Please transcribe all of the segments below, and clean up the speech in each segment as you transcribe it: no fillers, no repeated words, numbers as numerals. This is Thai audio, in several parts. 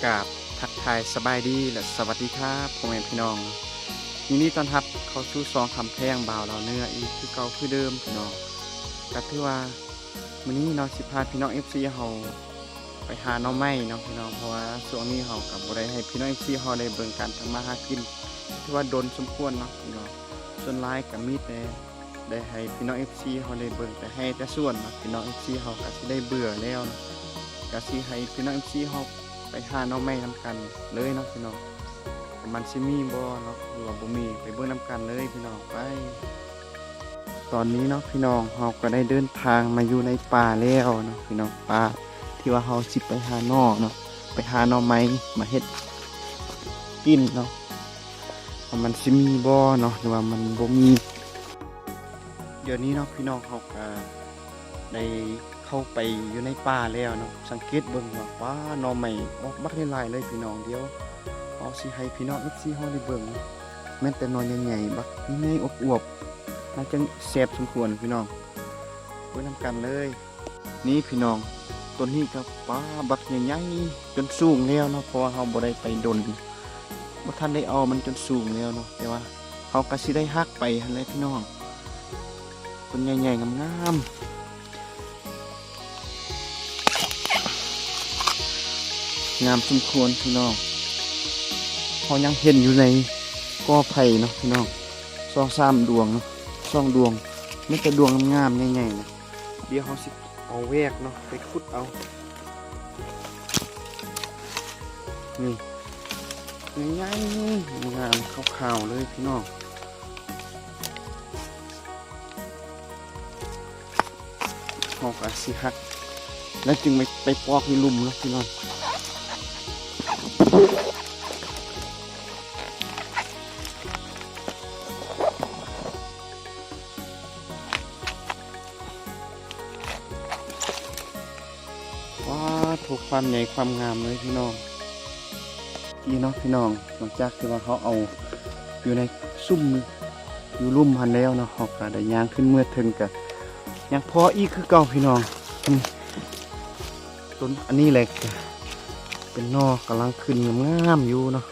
กราบทักทายสบายดีและสวัสดีครับพ่อแม่พี่น้องยินดีต้อนรับเข้าสู่ซองคำแพงบ่าวเราเนื้ออีกคือเก่าคือเดิมพี่น้องก็ถือว่ามื้อนี้เนาะสิพาพี่น้อง FC เฮาไปหาหน่อไม้เนาะพี่น้องเพราะว่าช่วงนี้เฮาก็บ่ได้ให้พี่น้อง FC เฮาได้เบิ่งการทำมาหากินถือว่าดนสมควรเนาะพี่น้องส่วนหลายก็มีแต่ได้ให้พี่น้อง FC เฮาได้เบิ่งแต่ให้แต่ส่วนเนาะพี่น้อง FC เฮาก็สิได้เบื่อแล้วเนาะก็สิให้พี่น้อง FC เฮาไปหาหน่อไม้นำกันเลยเนาะพี่น้องมันสิมีบ่เนาะหรือว่าบ่มีไปเบิ่งนำกันเลยพี่น้องไปตอนนี้เนาะพี่น้องเฮาก็ได้เดินทางมาอยู่ในป่าแล้วเนาะพี่น้องป่าที่ว่าเฮาสิไปหาหน่อเนาะไปหาหน่อไม้มาเฮ็ดกินเนาะว่ามันสิมีบ่เนาะหรือว่ามันบ่มีเดี๋ยวนี้เนาะพี่น้องเฮาก็ได้เข้าไปอยู่ในป่าแล้วเนาะสังเกตเบิ่งว่าป้าหน่อไม้ออกบักหลายๆเลยพี่น้องเดียวเอาสิให้พี่น้อง FC เฮาได้เบิ่งแม่นแต่หน่อใหญ่ๆบักใหญ่อวบๆน่าจะแซ่บสมควรพี่น้องเบิ่งนำกันเลยนี่พี่น้องต้นนี้ก็ป้าบักใหญ่ๆจนสูงแล้วเนาะเพราะว่าเฮาบ่ได้ไปดนบ่ทันได้เอามันจนสูงแล้วเนาะแต่ว่าเฮาก็สิได้ฮักไปหั่นแหละพี่น้องต้นใหญ่ๆงามๆงามสมควรพี่น้องเขายังเห็นอยู่ในกอไผ่เนาะพี่น้อง2-3 ดวงเนาะ2 ดวงไม่แต่ดวงงามๆใหญ่ๆนะเดี๋ยวเขาสิเอาแวกเนาะไปขุดเอานี่ใหญ่ๆงามขาวๆเลยพี่น้องเขาก็สิหักแล้วจึงไปปอกที่ลุ่มเนาะพี่น้องว้าถูกความใหญ่ความงามเลยพี่น้องพี่น้องหลังจากที่ว่าเขาเอาอยู่ในซุ่มอยู่ลุ่มพันแล้วเนาะเขาก็ได้ย่างขึ้นเมื่อถึงกับยังพออีกคือเก่าพี่น้องต้นอันนี้แหละเป็นนอกกำลังขึ้นงามอยู่เนาะ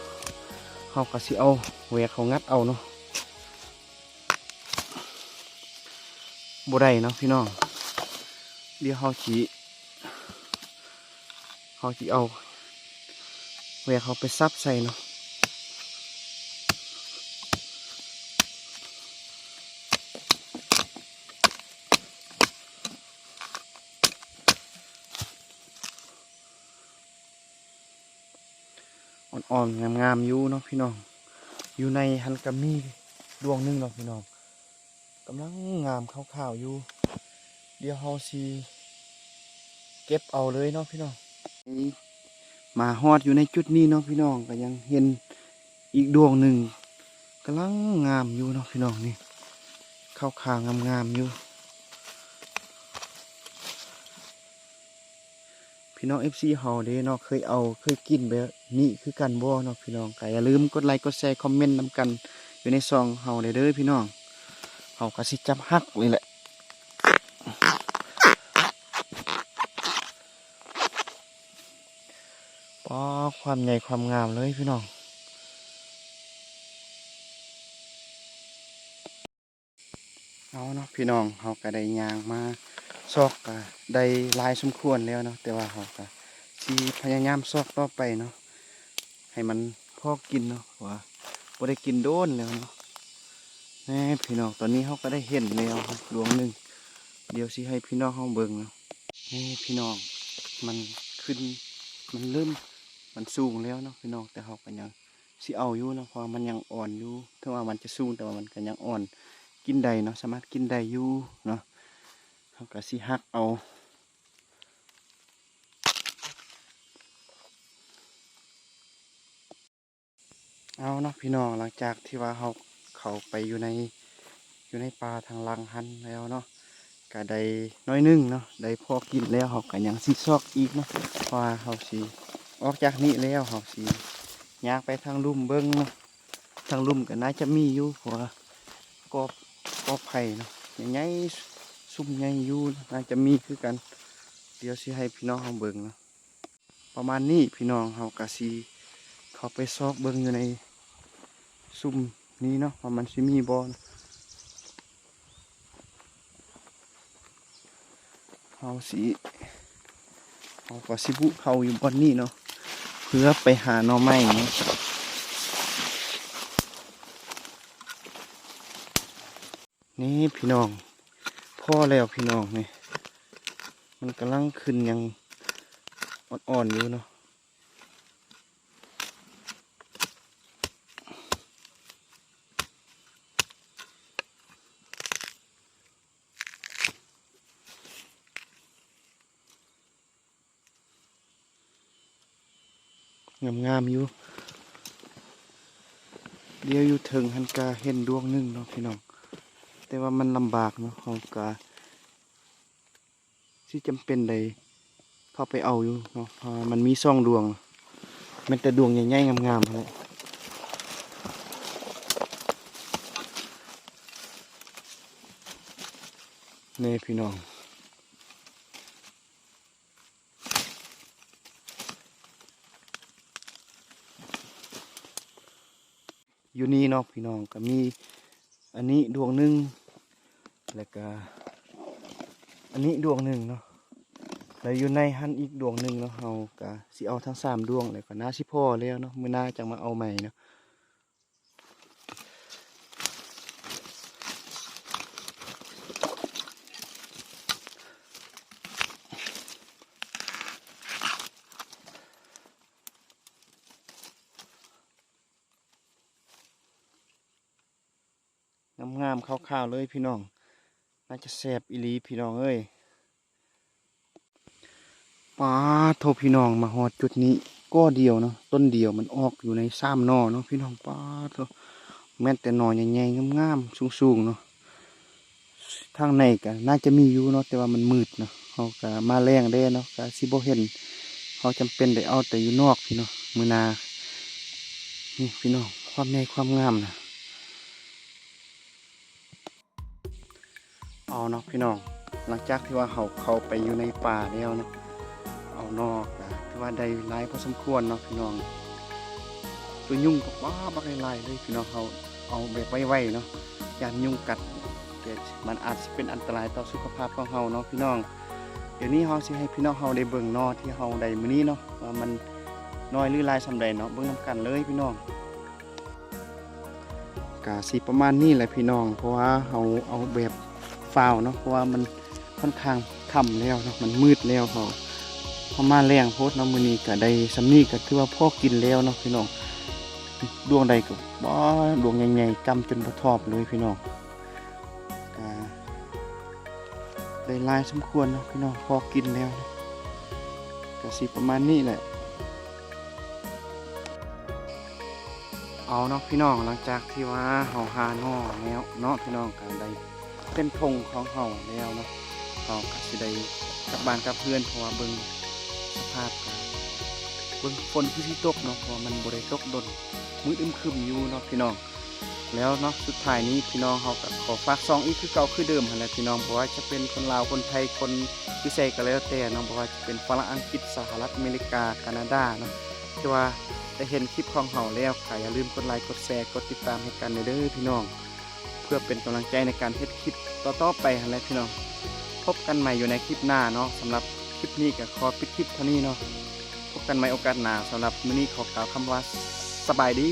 เขาก็สิเอาแหวกเขางัดเอาเนาะบ่ได้เนาะพี่น้องเดี๋ยวเขาสิเอาแหวกเขาไปซับใส่เนาะอ่อนๆงามๆอยู่เนาะพี่น้องอยู่ในฮันกามีดวงนึงเนาะพี่น้องกำลังงามขาวๆอยู่เดี๋ยวเขาสิเก็บเอาเลยเนาะพี่น้องมาฮอดอยู่ในจุดนี้เนาะพี่น้องก็ยังเห็นอีกดวงหนึ่งกำลังงามอยู่เนาะพี่น้องนี่ขาวๆงามๆอยู่พี่น้อง FC เฮาเด้เนาะเคยกินแบบนี้คือกันบ่เนาะพี่น้องก็อย่าลืมกดไลค์กดแชร์คอมเมนต์นำกันอยู่ในซองเฮาเด้อพี่น้องเฮาก็สิจับฮักเลยแหละป้อความใหญ่ความงามเลยพี่น้องเอาเนาะพี่น้องเฮาก็ได้ย่างมาซอกก็ได้หลายสมควรแล้วเนาะแต่ว่าเฮาก็สิพยายามซอกต่อไปเนาะให้มันพอกินเนาะว่าบ่ได้กินโดนแล้วเนาะแม่พี่น้องตอนนี้เฮาก็ได้เห็นแล้วดวงหนึ่งเดี๋ยวสิให้พี่น้องเฮาเบิ่งเนาะนี่พี่น้องมันขึ้นมันเริ่มมันสูงแล้วเนาะพี่น้องแต่เฮาก็ยังสิเอาอยู่เนาะเพราะมันยังอ่อนอยู่ถึงว่ามันจะสูงแต่ว่ามันก็ยังอ่อนกินได้เนาะสามารถกินได้อยู่เนาะเฮาก็สิหักเอาเนาะพี่น้องหลังจากที่ว่าเขาไปอยู่ในป่าทางลังหันแล้วเนาะก็ได้น้อยนึงเนาะได้พอกินแล้วเขาก็ยังสิซอกอีกเนาะเพราะว่าเขาสิออกจากนี้แล้วเขาสิย่างไปทางลุ่มเบิ้งเนาะทางลุ่มก็น่าจะมีอยู่เพราะว่ากอไผ่เนาะใหญ่ๆซุ่มใหญ่อยู่น่าจะมีคือกันเดี๋ยวสิให้พี่น้องเขาเบิ้งเนาะ ประมาณนี้พี่น้องเฮากะสิเข้าไปซอกเบิ่งอยู่ในซุ่มนี้เนาะว่ามันสิมีบ่เฮาก็สิบุเข้าอยู่บ่อนนี้เนาะเพื่อไปหาหน่อไม้เนาะนี่พี่น้องพ่อแล้วพี่น้องนี่มันกำลังขึ้นยังอ่อนๆอยู่เนาะงามๆอยู่เดี๋ยวอยู่ถึงหันกาเห็นดวงหนึงเนาะพี่น้องแต่ว่ามันลำบากเนาะเฮากาที่จำเป็นใดเข้าไปเอาอยู่เนาะเพราะมันมีซ่องดวงมันแต่ดวงใหญ่ๆงามๆเลยนี่พี่น้องอยู่นี่เนาะพี่น้องก็มีอันนี้ดวงหนึ่งแล้วก็อันนี้ดวงหนึ่งเนาะแล้วอยู่ในหันอีกดวงหนึ่งเนาะเฮาก็สิเอาทั้ง3ดวงเลยก็น่าสิพอแล้วเนาะมื้อหน้าจังมาเอาใหม่เนาะงามๆขาวๆเลยพี่น้องน่าจะแซ่บอีหลีพี่น้องเอ้ยป้าโทพี่น้องมาฮอดจุดนี้ก็เดียวเนาะต้นเดียวมันออกอยู่ใน3หน่อเนาะพี่น้องป้าโทแม่นแต่หน่อใหญ่ๆงามๆสูงๆเนาะทางในก็น่าจะมีอยู่เนาะแต่ว่ามันมืดเนาะเฮาก็มาแรงได้เนาะก็สิบ่เห็นเฮาจำเป็นได้เอาแต่อยู่นอกพี่เนาะมื้อหน้านี่พี่น้องความใหญ่ความงามนะเอาเนาะพี่น้องหลังจากที่ว่าเฮาเข้าไปอยู่ในป่าแล้วเนาะเอานอกก็ถือว่าได้หลายพอสมควรเนาะพี่น้องตัวยุ่งก็บ้าบักหลายเลยพี่น้องเฮาเอาแบบไว้ๆเนาะยานยุ่งกัดเกิดมันอาจสิเป็นอันตรายต่อสุขภาพของเฮาเนาะพี่น้องเดี๋ยวนี้เฮาสิให้พี่น้องเฮาได้เบิ่งเนาะที่เฮาได้มื้อนี้เนาะว่ามันน้อยหรือหลายส่ำใดเนาะเบิ่งนำกันเลยพี่น้องกะสิประมาณนี้แหละพี่น้องเพราะว่าเฮาเอาแบบฟาวเนาะเพราะว่ามันค่อนข้างค่ำแล้วเนาะมันมืดแล้วเฮามาแรงโพดเนาะมื้อนี้ก็ได้สำนี้ก็ถือว่าพอกินแล้วเนาะพี่น้องดวงใดก็บ่ดวงใหญ่ๆกำจนบ่ทอบเลยพี่น้องก็ได้หลายสมควรเนาะพี่น้องพอกินแล้วก็สิประมาณนี้แหละเอาเนาะพี่น้องหลังจากที่ว่าเฮาหาหน่อแล้วเนาะพี่น้องก็ได้เป็นธงของเฮาแล้วเนาะเฮาก็สิได้กลับบ้านกลับเพื่อนเพราะว่าเบิ่งสภาพก็เบิ่งฝนที่ตกเนาะเพราะมันบ่ได้ตกดนมืดอึมครึมอยู่เนาะพี่น้องแล้วเนาะสุดท้ายนี้พี่น้องเฮาก็ขอฝากซองอีกคือเก่าคือเดิมหั่นแหละพี่น้องเพราะว่าจะเป็นคนลาวคนไทยคนพิเศษก็แล้วแต่เนาะเพราะว่าจะเป็นฝรั่งอังกฤษสหรัฐอเมริกาแคนาดาเนาะที่ว่าได้เห็นคลิปของเฮาแล้วก็อย่าลืมกดไลค์กดแชร์กดติดตามให้กันเด้อพี่น้องเพื่อเป็นกำลังใจในการเฮ็ดคลิปต่อๆไปหั่นแหละพี่น้องพบกันใหม่อยู่ในคลิปหน้าเนาะสำหรับคลิปนี้ก็ขอปิดคลิปเท่านี้เนาะพบกันใหม่โอกาสหน้าสำหรับมื้อนี้ขอกล่าวคำว่าสบายดี